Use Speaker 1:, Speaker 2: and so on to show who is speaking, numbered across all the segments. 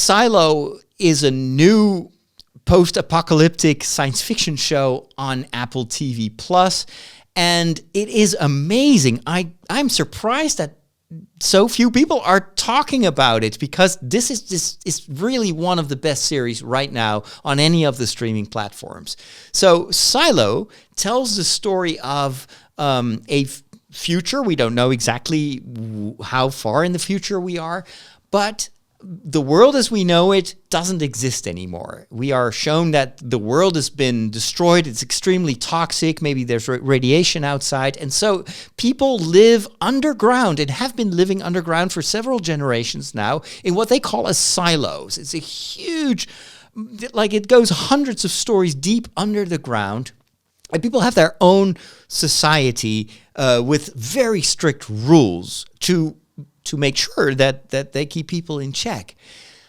Speaker 1: Silo is a new post-apocalyptic science fiction show on Apple TV Plus, and it is amazing. I'm surprised that so few people are talking about it, because this is really one of the best series right now on any of the streaming platforms. So Silo tells the story of a future. We don't know exactly how far in the future we are, but the world as we know it doesn't exist anymore. We are shown that the world has been destroyed. It's extremely toxic. Maybe there's radiation outside. And so people live underground and have been living underground for several generations now in what they call as silos. It's a huge, like it goes hundreds of stories deep under the ground. And people have their own society with very strict rules to make sure that they keep people in check.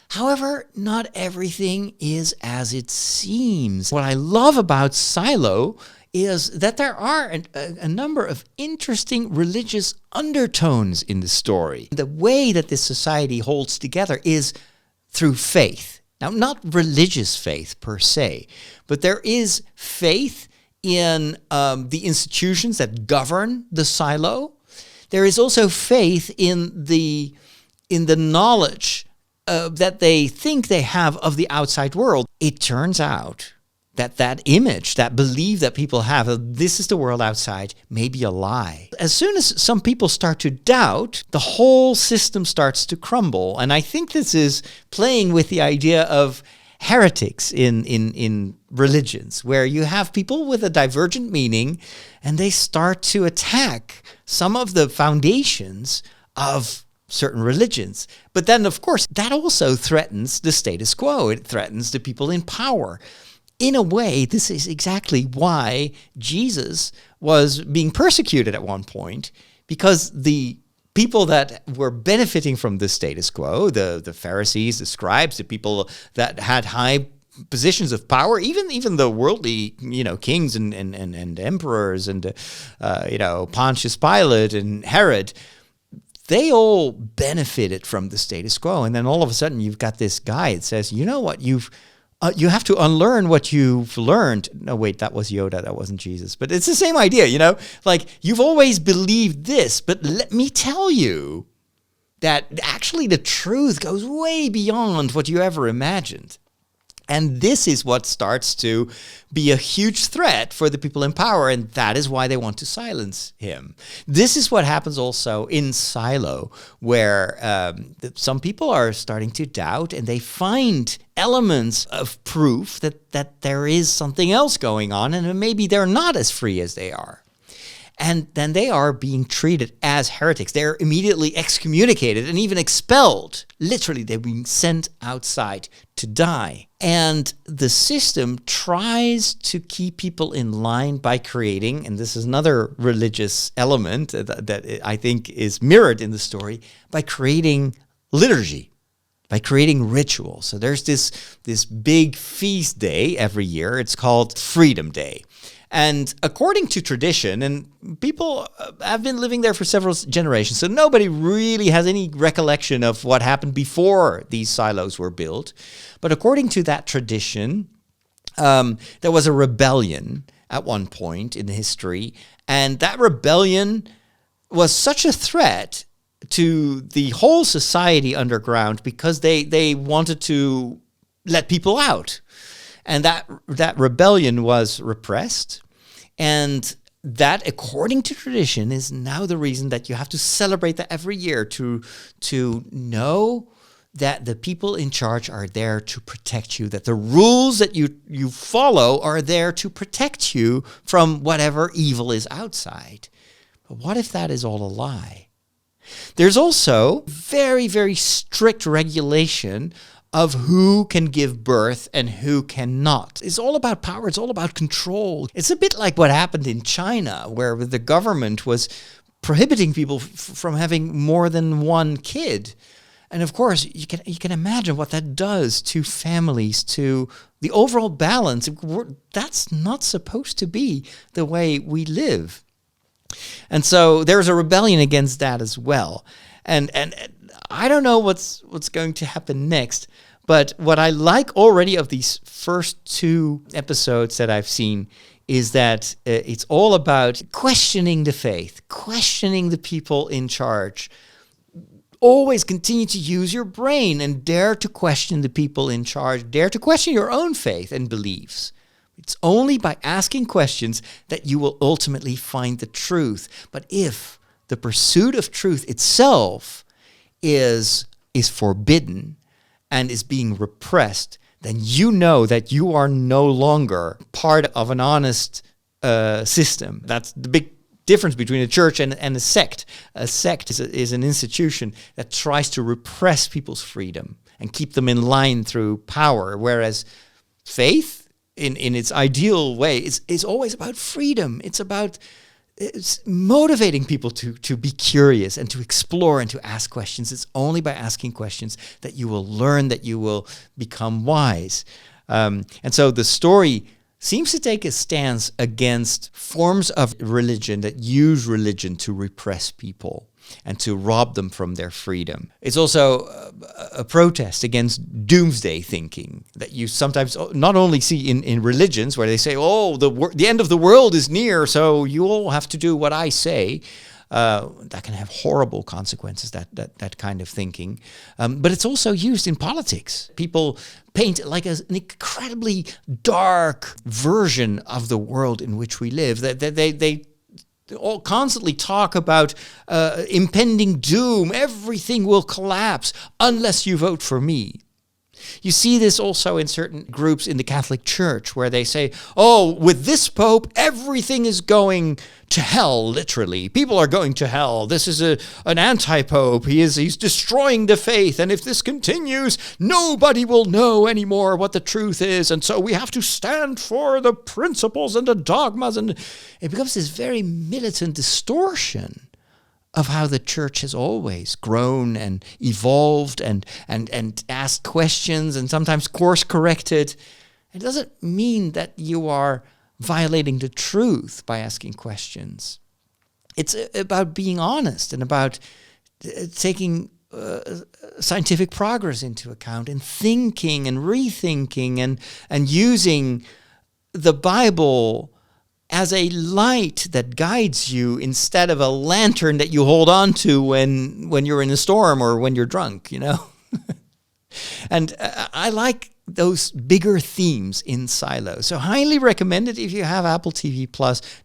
Speaker 1: However, not everything is as it seems. What I love about Silo is that there are a number of interesting religious undertones in the story. The way that this society holds together is through faith. Now, not religious faith per se, but there is faith in the institutions that govern the silo. There is also faith in the knowledge that they think they have of the outside world. It turns out that image, that belief that people have of this is the world outside, may be a lie. As soon as some people start to doubt, the whole system starts to crumble. And I think this is playing with the idea of heretics in religions, where you have people with a divergent meaning and they start to attack some of the foundations of certain religions. But then, of course, that also threatens the status quo. It threatens the people in power. In a way, this is exactly why Jesus was being persecuted at one point, because the people that were benefiting from the status quo, the Pharisees, the scribes, the people that had high positions of power, even the worldly, kings and emperors and Pontius Pilate and Herod, they all benefited from the status quo. And then all of a sudden you've got this guy that says, you know what, you have to unlearn what you've learned. No, wait, that was Yoda. That wasn't Jesus. But it's the same idea, like you've always believed this, but let me tell you that actually the truth goes way beyond what you ever imagined. And this is what starts to be a huge threat for the people in power, and that is why they want to silence him. This is what happens also in Silo, where some people are starting to doubt, and they find elements of proof that there is something else going on, and maybe they're not as free as they are. And then they are being treated as heretics. They're immediately excommunicated and even expelled. Literally, they're being sent outside to die. And the system tries to keep people in line by creating, and this is another religious element that I think is mirrored in the story, by creating liturgy, by creating ritual. So there's this big feast day every year. It's called Freedom Day. And according to tradition, and people have been living there for several generations, so nobody really has any recollection of what happened before these silos were built. But according to that tradition, there was a rebellion at one point in history, and that rebellion was such a threat to the whole society underground because they wanted to let people out. And that rebellion was repressed, and that, according to tradition, is now the reason that you have to celebrate that every year, to know that the people in charge are there to protect you, that the rules that you follow are there to protect you from whatever evil is outside. But what if that is all a lie? There's also very, very strict regulation of who can give birth and who cannot. It's all about power. It's all about control. It's a bit like what happened in China, where the government was prohibiting people from having more than one kid. And of course, you can imagine what that does to families, to the overall balance. That's not supposed to be the way we live. And so there's a rebellion against that as well. And I don't know what's going to happen next, But what I like already of these first 2 episodes that I've seen is that it's all about questioning the faith, questioning the people in charge. Always continue to use your brain and dare to question the people in charge, dare to question your own faith and beliefs. It's only by asking questions that you will ultimately find the truth. But if the pursuit of truth itself is forbidden and is being repressed, then you know that you are no longer part of an honest system. That's the big difference between a church and a sect. A sect is an institution that tries to repress people's freedom and keep them in line through power, whereas faith, in its ideal way, is always about freedom. It's motivating people to be curious and to explore and to ask questions. It's only by asking questions that you will learn, that you will become wise. And so the story seems to take a stance against forms of religion that use religion to repress people and to rob them from their freedom. It's also a protest against doomsday thinking that you sometimes not only see in religions where they say, oh, the end of the world is near, so you all have to do what I say. That can have horrible consequences, that kind of thinking. But it's also used in politics. People paint like an incredibly dark version of the world in which we live. They all constantly talk about impending doom. Everything will collapse unless you vote for me. You see this also in certain groups in the Catholic Church where they say, oh, with this Pope, everything is going to hell, literally. People are going to hell. This is an anti-Pope. He's destroying the faith. And if this continues, nobody will know anymore what the truth is. And so we have to stand for the principles and the dogmas. And it becomes this very militant distortion of how the church has always grown and evolved and asked questions and sometimes course corrected. It doesn't mean that you are violating the truth by asking questions. It's about being honest and about taking scientific progress into account and thinking and rethinking and using the Bible as a light that guides you instead of a lantern that you hold on to when you're in a storm or when you're drunk, And I like those bigger themes in Silo. So highly recommended if you have Apple TV+.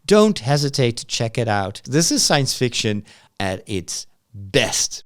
Speaker 1: Don't hesitate to check it out. This is science fiction at its best.